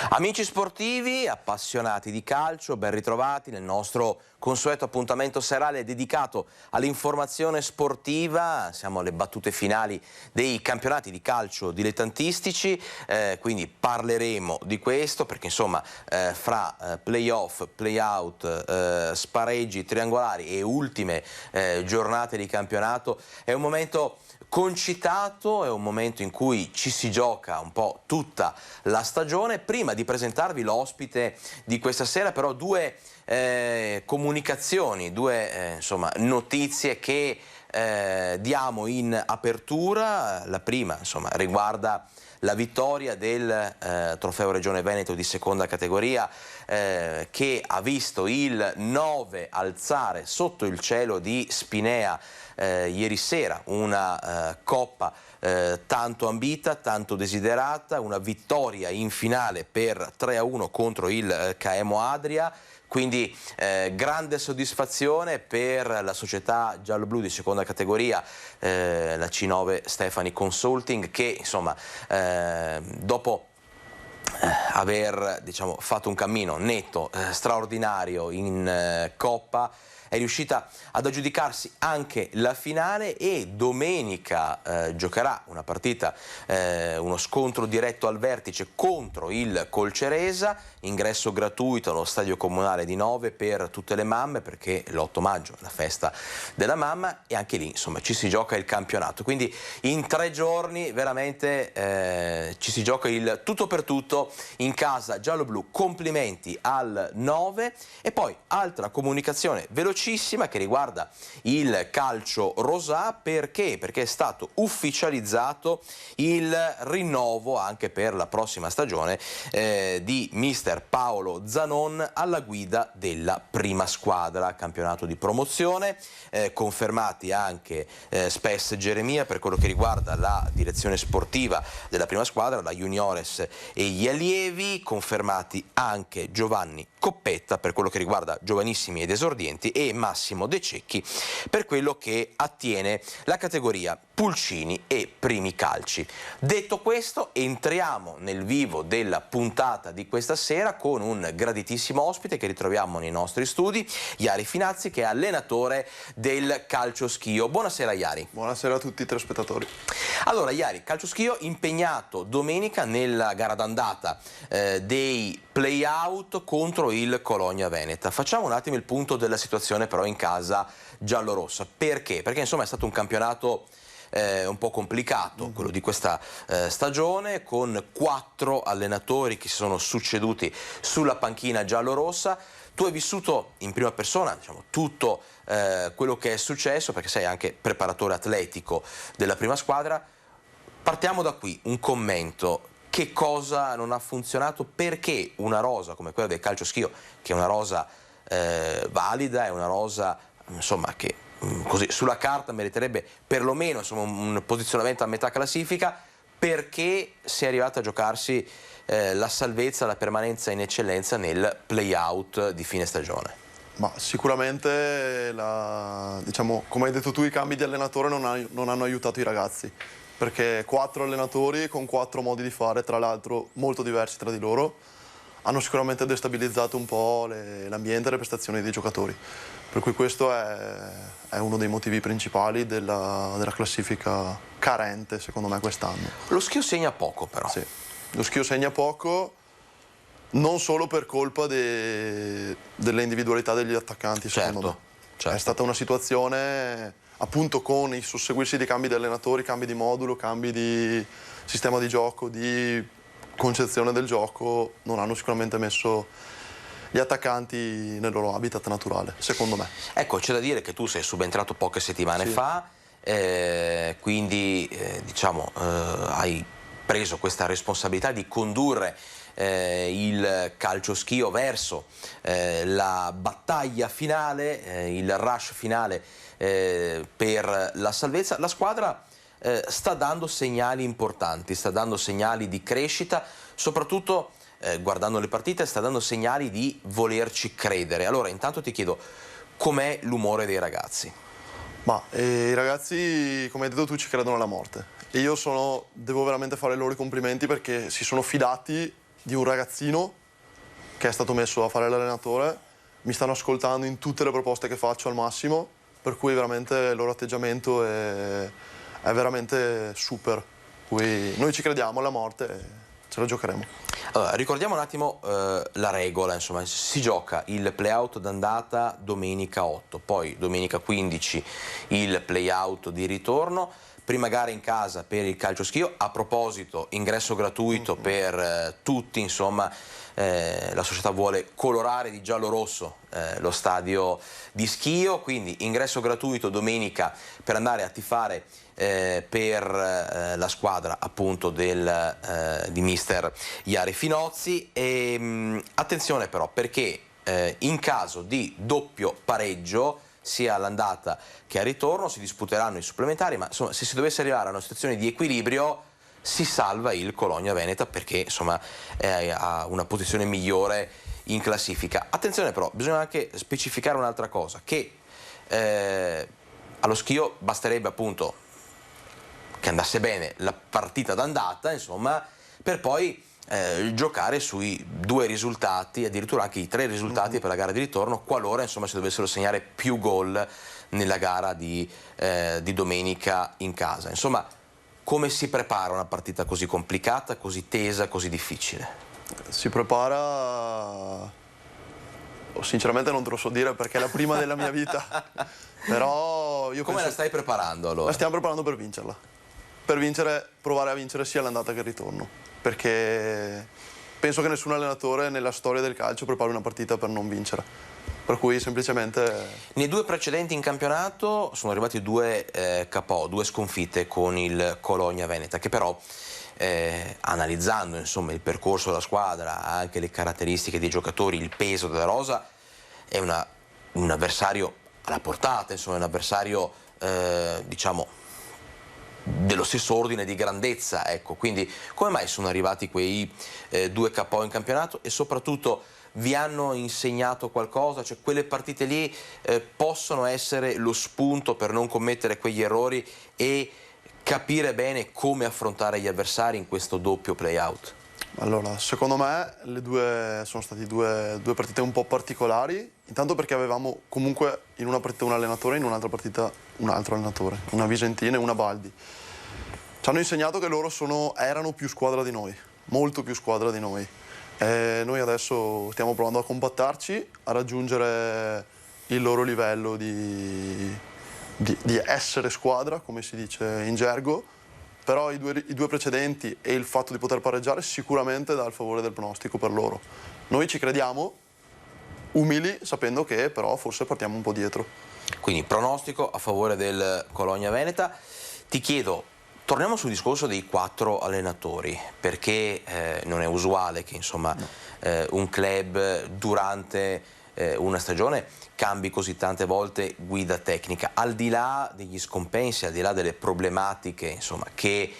Amici sportivi, appassionati di calcio, ben ritrovati nel nostro consueto appuntamento serale dedicato all'informazione sportiva. Siamo alle battute finali dei campionati di calcio dilettantistici, quindi parleremo di questo perché insomma fra playoff, playout, spareggi, triangolari e ultime giornate di campionato è un momento concitato, è un momento in cui ci si gioca un po' tutta la stagione. Prima di presentarvi l'ospite di questa sera, però due comunicazioni, due insomma, notizie che diamo in apertura. La prima insomma, riguarda la vittoria del Trofeo Regione Veneto di seconda categoria che ha visto il 9 alzare sotto il cielo di Spinea ieri sera, una coppa tanto ambita, tanto desiderata, una vittoria in finale per 3-1 contro il KMO Adria. Quindi grande soddisfazione per la società giallo-blu di seconda categoria, la C9 Stefani Consulting, che insomma dopo aver fatto un cammino netto, straordinario in Coppa, è riuscita ad aggiudicarsi anche la finale e domenica giocherà una partita, uno scontro diretto al vertice contro il Colceresa, ingresso gratuito allo stadio comunale di Nove per tutte le mamme perché l'8 maggio è la festa della mamma e anche lì insomma ci si gioca il campionato, quindi in 3 giorni veramente ci si gioca il tutto per tutto in casa giallo-blu. Complimenti al 9. E poi altra comunicazione velocissima che riguarda il calcio rosà, perché è stato ufficializzato il rinnovo anche per la prossima stagione di mister Paolo Zanon alla guida della prima squadra, campionato di promozione, confermati anche Spes Geremia per quello che riguarda la direzione sportiva della prima squadra, la Juniores e gli allievi, confermati anche Giovanni Coppetta per quello che riguarda giovanissimi ed esordienti e Massimo De Cecchi per quello che attiene la categoria pulcini e primi calci. Detto questo, entriamo nel vivo della puntata di questa sera con un graditissimo ospite che ritroviamo nei nostri studi, Iari Finazzi, che è allenatore del calcio schio. Buonasera Iari. Buonasera a tutti i telespettatori. Allora Iari, calcio schio impegnato domenica nella gara d'andata dei play-out contro il Colonia Veneta. Facciamo un attimo il punto della situazione però in casa giallorossa. Perché? Perché insomma è stato un campionato un po' complicato, quello di questa stagione, con 4 allenatori che si sono succeduti sulla panchina giallorossa. Tu hai vissuto in prima persona, diciamo, tutto quello che è successo, perché sei anche preparatore atletico della prima squadra. Partiamo da qui, un commento. Che cosa non ha funzionato? Perché una rosa come quella del calcio schio, che è una rosa valida, è una rosa insomma che così sulla carta meriterebbe perlomeno insomma, un posizionamento a metà classifica, perché si è arrivata a giocarsi la salvezza, la permanenza in eccellenza nel play-out di fine stagione? Ma sicuramente, diciamo, come hai detto tu, i cambi di allenatore non hanno aiutato i ragazzi, perché 4 allenatori con 4 modi di fare, tra l'altro molto diversi tra di loro, hanno sicuramente destabilizzato un po' l'ambiente e le prestazioni dei giocatori. Per cui questo è uno dei motivi principali della classifica carente, secondo me, quest'anno. Lo schio segna poco però. Sì, lo schio segna poco, non solo per colpa delle individualità degli attaccanti, secondo me. Certo. È stata una situazione, appunto, con i susseguirsi di cambi di allenatori, cambi di modulo, cambi di sistema di gioco, di concezione del gioco, non hanno sicuramente messo gli attaccanti nel loro habitat naturale, secondo me. Ecco, c'è da dire che tu sei subentrato poche settimane fa, quindi diciamo hai preso questa responsabilità di condurre il calcio schio verso la battaglia finale, il rush finale per la salvezza. La squadra sta dando segnali importanti, sta dando segnali di crescita, soprattutto guardando le partite sta dando segnali di volerci credere. Allora intanto ti chiedo, com'è l'umore dei ragazzi? Ma i ragazzi, come hai detto tu, ci credono alla morte. E io devo veramente fare loro i complimenti perché si sono fidati di un ragazzino che è stato messo a fare l'allenatore, mi stanno ascoltando in tutte le proposte che faccio al massimo, per cui veramente il loro atteggiamento è veramente super. Cui noi ci crediamo alla morte e ce la giocheremo. Allora, ricordiamo un attimo la regola, insomma, si gioca il play-out d'andata domenica 8, poi domenica 15 il play-out di ritorno, prima gara in casa per il calcio schio, a proposito ingresso gratuito per tutti, insomma, la società vuole colorare di giallo-rosso lo stadio di schio, quindi ingresso gratuito domenica per andare a tifare per la squadra appunto di mister Jari Finozzi. Attenzione però, perché in caso di doppio pareggio sia all'andata che al ritorno si disputeranno i supplementari, ma insomma, se si dovesse arrivare a una situazione di equilibrio si salva il Colonia Veneta, perché insomma ha una posizione migliore in classifica. Attenzione però, bisogna anche specificare un'altra cosa, che allo schio basterebbe appunto che andasse bene la partita d'andata, insomma, per poi giocare sui 2 risultati, addirittura anche i 3 risultati per la gara di ritorno, qualora insomma si dovessero segnare più gol nella gara di domenica in casa. Insomma, come si prepara una partita così complicata, così tesa, così difficile? Si prepara... Sinceramente non te lo so dire perché è la prima della mia vita, però io Come la stai preparando allora? La stiamo preparando per vincerla, per vincere, provare a vincere sia l'andata che il ritorno, perché penso che nessun allenatore nella storia del calcio prepari una partita per non vincere, per cui semplicemente... Nei 2 precedenti in campionato sono arrivati 2 KO, 2 sconfitte con il Colonia Veneta, che però analizzando insomma il percorso della squadra, anche le caratteristiche dei giocatori, il peso della rosa, è un avversario alla portata, insomma è un avversario diciamo dello stesso ordine di grandezza, ecco. Quindi come mai sono arrivati quei 2 KO in campionato, e soprattutto vi hanno insegnato qualcosa? Cioè quelle partite lì possono essere lo spunto per non commettere quegli errori e capire bene come affrontare gli avversari in questo doppio play-out? Allora, secondo me le due sono state due partite un po' particolari, intanto perché avevamo comunque in una partita un allenatore, in un'altra partita un altro allenatore, una Visentina e una Baldi. Ci hanno insegnato che loro erano più squadra di noi, molto più squadra di noi. E noi adesso stiamo provando a compattarci, a raggiungere il loro livello di essere squadra, come si dice in gergo, però i due precedenti e il fatto di poter pareggiare sicuramente dà il favore del pronostico per loro. Noi ci crediamo, umili, sapendo che però forse partiamo un po' dietro. Quindi pronostico a favore del Colonia Veneta. Ti chiedo, torniamo sul discorso dei 4 allenatori, perché non è usuale che insomma un club durante una stagione cambi così tante volte guida tecnica, al di là degli scompensi, al di là delle problematiche insomma, che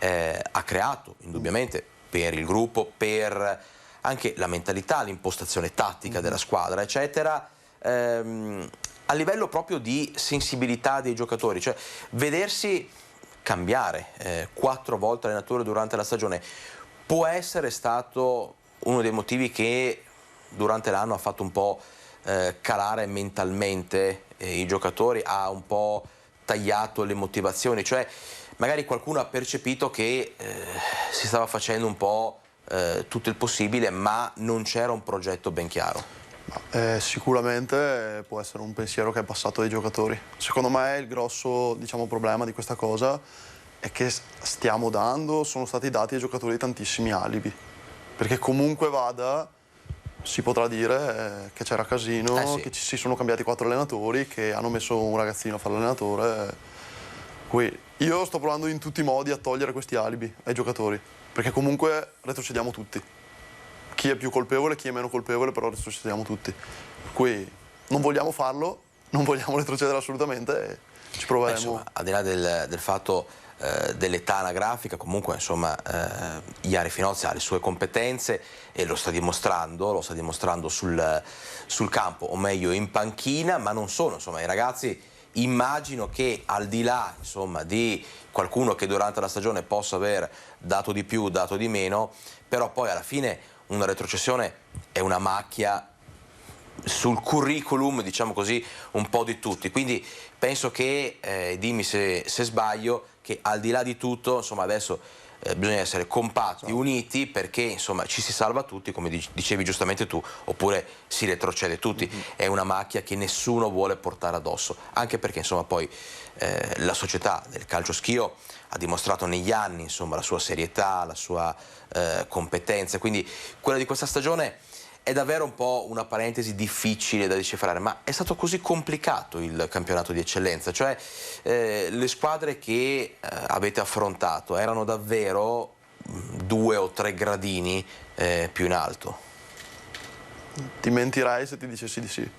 ha creato indubbiamente per il gruppo, per anche la mentalità, l'impostazione tattica della squadra, eccetera, a livello proprio di sensibilità dei giocatori, cioè vedersi cambiare 4 volte allenatore durante la stagione può essere stato uno dei motivi che durante l'anno ha fatto un po' calare mentalmente i giocatori, ha un po' tagliato le motivazioni, cioè magari qualcuno ha percepito che si stava facendo un po' tutto il possibile, ma non c'era un progetto ben chiaro. Sicuramente può essere un pensiero che è passato ai giocatori. Secondo me il grosso, diciamo, problema di questa cosa è che sono stati dati ai giocatori tantissimi alibi, perché comunque vada si potrà dire che c'era casino, sì, che ci si sono cambiati 4 allenatori, che hanno messo un ragazzino a fare l'allenatore. Qui io sto provando in tutti i modi a togliere questi alibi ai giocatori, perché comunque retrocediamo tutti. Chi è più colpevole, chi è meno colpevole, però retrocediamo tutti. Qui non vogliamo farlo, non vogliamo retrocedere assolutamente e ci proveremo. Insomma, al di là del fatto dell'età anagrafica, comunque insomma Jari Finozzi ha le sue competenze e lo sta dimostrando sul campo, o meglio in panchina, ma non sono insomma i ragazzi immagino che al di là, insomma, di qualcuno che durante la stagione possa aver dato di più, dato di meno, però poi alla fine una retrocessione è una macchia sul curriculum, diciamo così, un po' di tutti, quindi penso che, dimmi se sbaglio, che al di là di tutto, insomma, adesso bisogna essere compatti, uniti, perché insomma ci si salva tutti, come dicevi giustamente tu, oppure si retrocede tutti. È una macchia che nessuno vuole portare addosso, anche perché insomma poi la società del calcio schio ha dimostrato negli anni, insomma, la sua serietà, la sua competenza, quindi quella di questa stagione è davvero un po' una parentesi difficile da decifrare, ma è stato così complicato il campionato di eccellenza, cioè le squadre che avete affrontato erano davvero 2 o 3 gradini più in alto? Ti mentirei se ti dicessi di sì,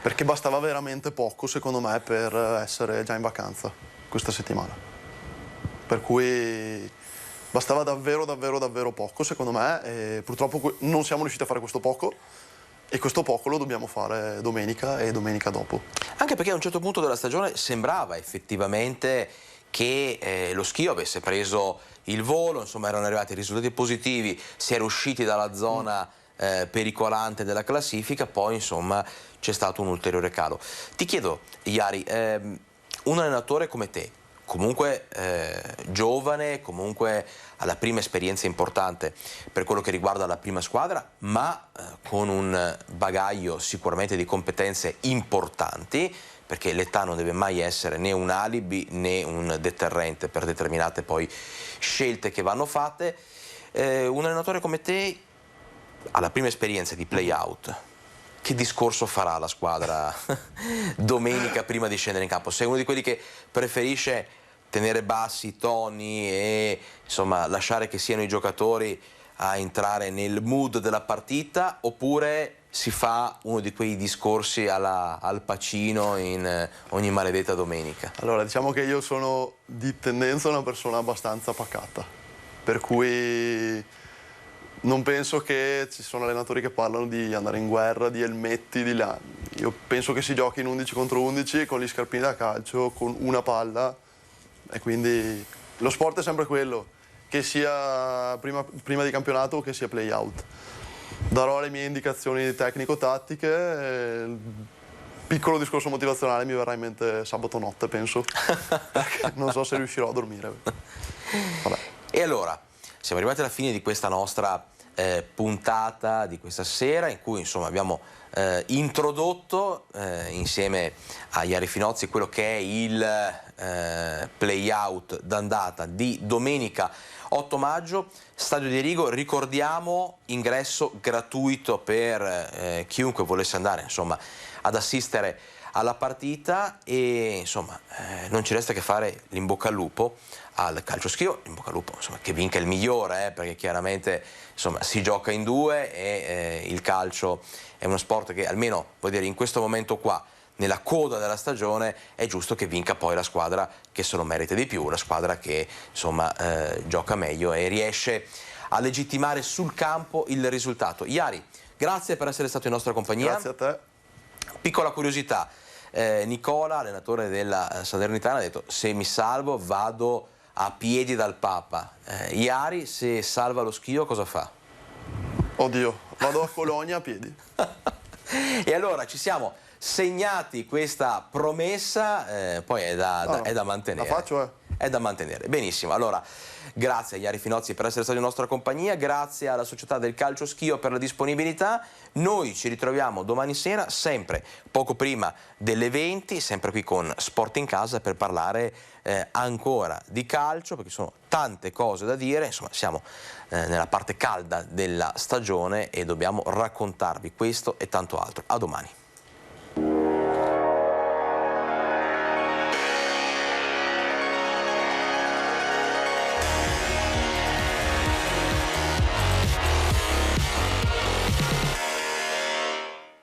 perché bastava veramente poco, secondo me, per essere già in vacanza questa settimana. Per cui bastava davvero, davvero, davvero poco, secondo me, e purtroppo non siamo riusciti a fare questo poco, e questo poco lo dobbiamo fare domenica e domenica dopo. Anche perché a un certo punto della stagione sembrava effettivamente che lo schio avesse preso il volo, insomma erano arrivati risultati positivi, si era usciti dalla zona pericolante della classifica, poi insomma c'è stato un ulteriore calo. Ti chiedo, Jari, un allenatore come te, comunque giovane, comunque alla prima esperienza importante per quello che riguarda la prima squadra, ma con un bagaglio sicuramente di competenze importanti, perché l'età non deve mai essere né un alibi né un deterrente per determinate poi scelte che vanno fatte. Un allenatore come te, alla prima esperienza di play-out, che discorso farà la squadra domenica prima di scendere in campo? Sei uno di quelli che preferisce tenere bassi i toni e insomma lasciare che siano i giocatori a entrare nel mood della partita, oppure si fa uno di quei discorsi al Pacino in ogni maledetta domenica? Allora, diciamo che io sono di tendenza una persona abbastanza pacata, per cui non penso che ci sono allenatori che parlano di andare in guerra, di elmetti, di là. Io penso che si giochi in 11 contro 11 con gli scarpini da calcio, con una palla, e quindi lo sport è sempre quello, che sia prima di campionato o che sia play-out. Darò le mie indicazioni tecnico-tattiche, il piccolo discorso motivazionale mi verrà in mente sabato notte, penso, perché non so se riuscirò a dormire. Vabbè. E allora, siamo arrivati alla fine di questa nostra puntata di questa sera, in cui insomma abbiamo introdotto insieme a Jari Finozzi quello che è il play-out d'andata di domenica 8 maggio, Stadio di Rigo. Ricordiamo, ingresso gratuito per chiunque volesse andare insomma ad assistere alla partita, e insomma non ci resta che fare l'in bocca al lupo al calcio schio, in bocca al lupo insomma che vinca il migliore, perché chiaramente insomma si gioca in due e il calcio è uno sport che, almeno vuol dire in questo momento qua, nella coda della stagione, è giusto che vinca poi la squadra che se lo merita di più, la squadra che insomma gioca meglio e riesce a legittimare sul campo il risultato. Jari, grazie per essere stato in nostra compagnia. Grazie a te. Piccola curiosità, Nicola, allenatore della Salernitana, ha detto: se mi salvo vado a piedi dal Papa. Jari, se salva lo schio, cosa fa? Oddio, vado a Colonia a piedi. E allora ci siamo segnati questa promessa, poi è da mantenere. La faccio, È da mantenere. Benissimo, allora grazie a Jari Finozzi per essere stato in nostra compagnia, grazie alla Società del Calcio Schio per la disponibilità. Noi ci ritroviamo domani sera, sempre poco prima delle 20, sempre qui con Sport in Casa, per parlare ancora di calcio, perché sono tante cose da dire. Insomma, siamo nella parte calda della stagione e dobbiamo raccontarvi questo e tanto altro. A domani.